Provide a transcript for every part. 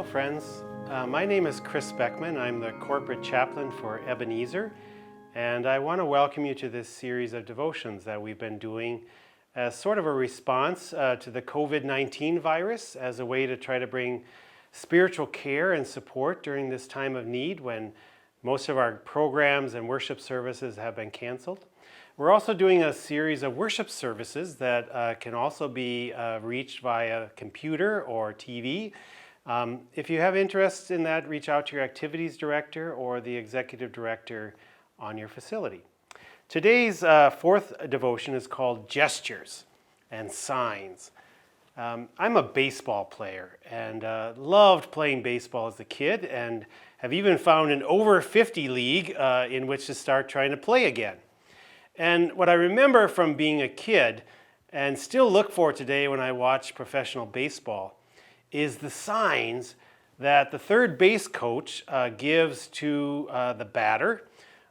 Hello friends, my name is Chris Beckman. I'm the corporate chaplain for Ebenezer, and I want to welcome you to this series of devotions that we've been doing as sort of a response to the COVID-19 virus, as a way to try to bring spiritual care and support during this time of need when most of our programs and worship services have been canceled. We're also doing a series of worship services that can also be reached via computer or TV. If you have interest in that, reach out to your activities director or the executive director on your facility. Today's fourth devotion is called Gestures and Signs. I'm a baseball player and loved playing baseball as a kid, and have even found an over 50 league in which to start trying to play again. And what I remember from being a kid, and still look for today when I watch professional baseball, is the signs that the third base coach gives to the batter,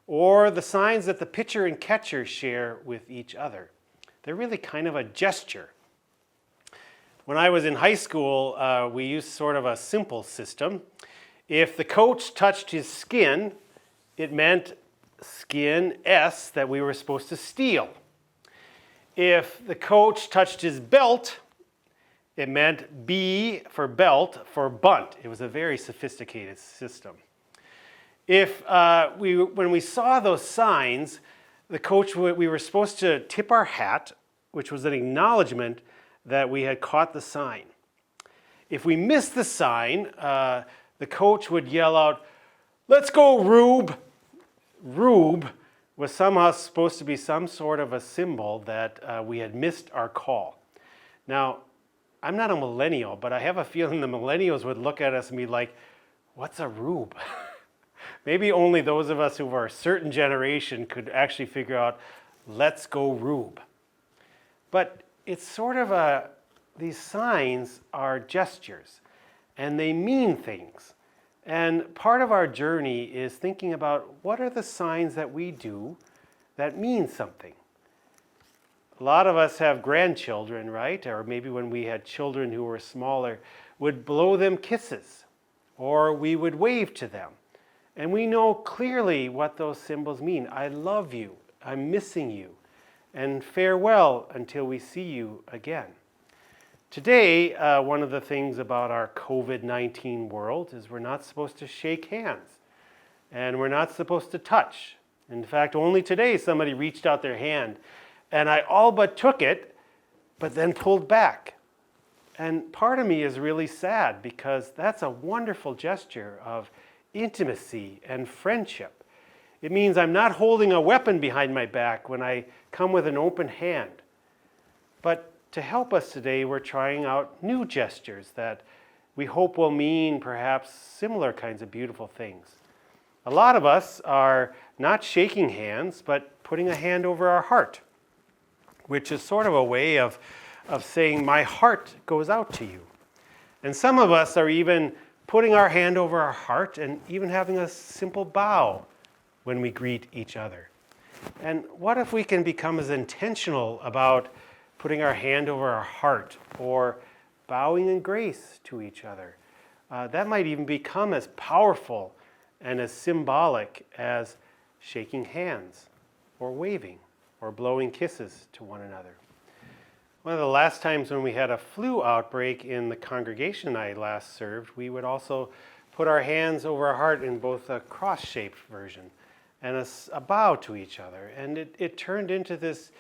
or the signs that the pitcher and catcher share with each other. They're really kind of a gesture. When I was in high school, we used sort of a simple system. If the coach touched his skin, it meant skin S that we were supposed to steal. If the coach touched his belt, it meant B for belt for bunt. It was a very sophisticated system. If when we saw those signs, the coach, we were supposed to tip our hat, which was an acknowledgement that we had caught the sign. If we missed the sign, the coach would yell out, "Let's go, Rube!" Rube was somehow supposed to be some sort of a symbol that we had missed our call. Now, I'm not a millennial, but I have a feeling the millennials would look at us and be like, "What's a Rube?" Maybe only those of us who are a certain generation could actually figure out, "Let's go, Rube." But it's sort of these signs are gestures, and they mean things. And part of our journey is thinking about what are the signs that we do that mean something. A lot of us have grandchildren, right? Or maybe when we had children who were smaller, would blow them kisses, or we would wave to them. And we know clearly what those symbols mean. I love you, I'm missing you, and farewell until we see you again. Today, one of the things about our COVID-19 world is we're not supposed to shake hands, and we're not supposed to touch. In fact, only today somebody reached out their hand, and I all but took it, but then pulled back. And part of me is really sad, because that's a wonderful gesture of intimacy and friendship. It means I'm not holding a weapon behind my back when I come with an open hand. But to help us today, we're trying out new gestures that we hope will mean perhaps similar kinds of beautiful things. A lot of us are not shaking hands, but putting a hand over our heart, which is sort of a way of saying, "My heart goes out to you." And some of us are even putting our hand over our heart and even having a simple bow when we greet each other. And what if we can become as intentional about putting our hand over our heart or bowing in grace to each other? That might even become as powerful and as symbolic as shaking hands or waving or blowing kisses to one another. One of the last times when we had a flu outbreak in the congregation I last served, we would also put our hands over our heart in both a cross-shaped version and a bow to each other. And it turned into this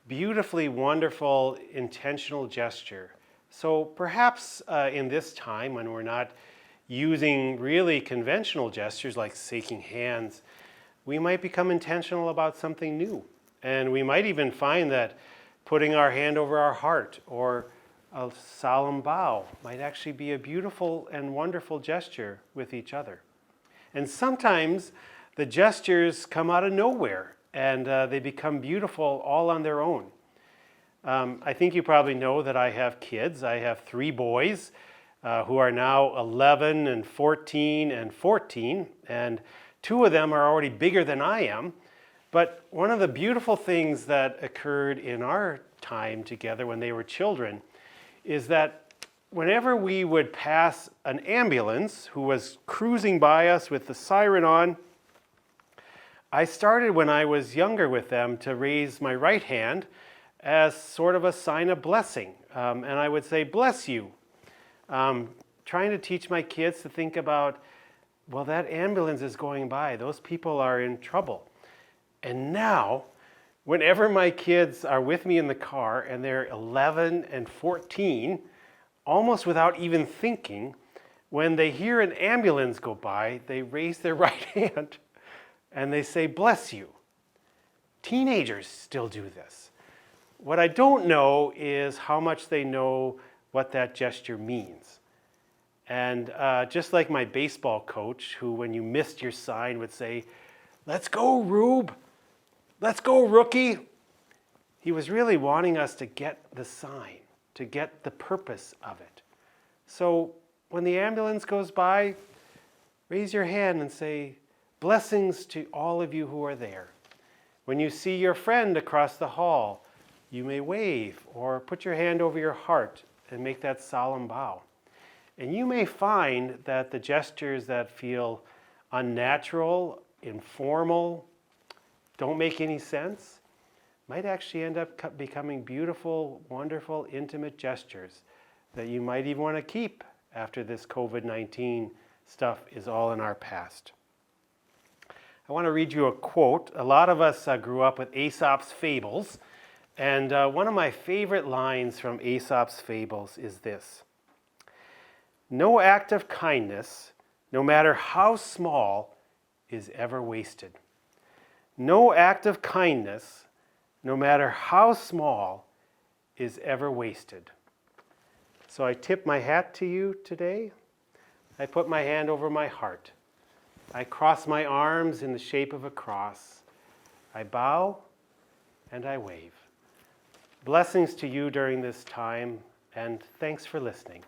beautifully wonderful, intentional gesture. So perhaps in this time when we're not using really conventional gestures like shaking hands, we might become intentional about something new. And we might even find that putting our hand over our heart or a solemn bow might actually be a beautiful and wonderful gesture with each other. And sometimes the gestures come out of nowhere, and they become beautiful all on their own. I think you probably know that I have kids. I have 3 boys who are now 11 and 14 and 14, and 2 of them are already bigger than I am. But one of the beautiful things that occurred in our time together when they were children is that whenever we would pass an ambulance who was cruising by us with the siren on, I started when I was younger with them to raise my right hand as sort of a sign of blessing. And I would say, bless you. Trying to teach my kids to think about, well, that ambulance is going by. Those people are in trouble. And now, whenever my kids are with me in the car and they're 11 and 14, almost without even thinking, when they hear an ambulance go by, they raise their right hand and they say, bless you. Teenagers still do this. What I don't know is how much they know what that gesture means. And just like my baseball coach, who when you missed your sign would say, let's go, Rube. Let's go, rookie. He was really wanting us to get the sign, to get the purpose of it. So when the ambulance goes by, raise your hand and say, blessings to all of you who are there. When you see your friend across the hall, you may wave or put your hand over your heart and make that solemn bow. And you may find that the gestures that feel unnatural, informal, don't make any sense, might actually end up becoming beautiful, wonderful, intimate gestures that you might even want to keep after this COVID-19 stuff is all in our past. I want to read you a quote. A lot of us grew up with Aesop's Fables, and one of my favorite lines from Aesop's Fables is this: no act of kindness, no matter how small, is ever wasted. No act of kindness, no matter how small, is ever wasted. So I tip my hat to you today. I put my hand over my heart. I cross my arms in the shape of a cross. I bow and I wave. Blessings to you during this time, and thanks for listening.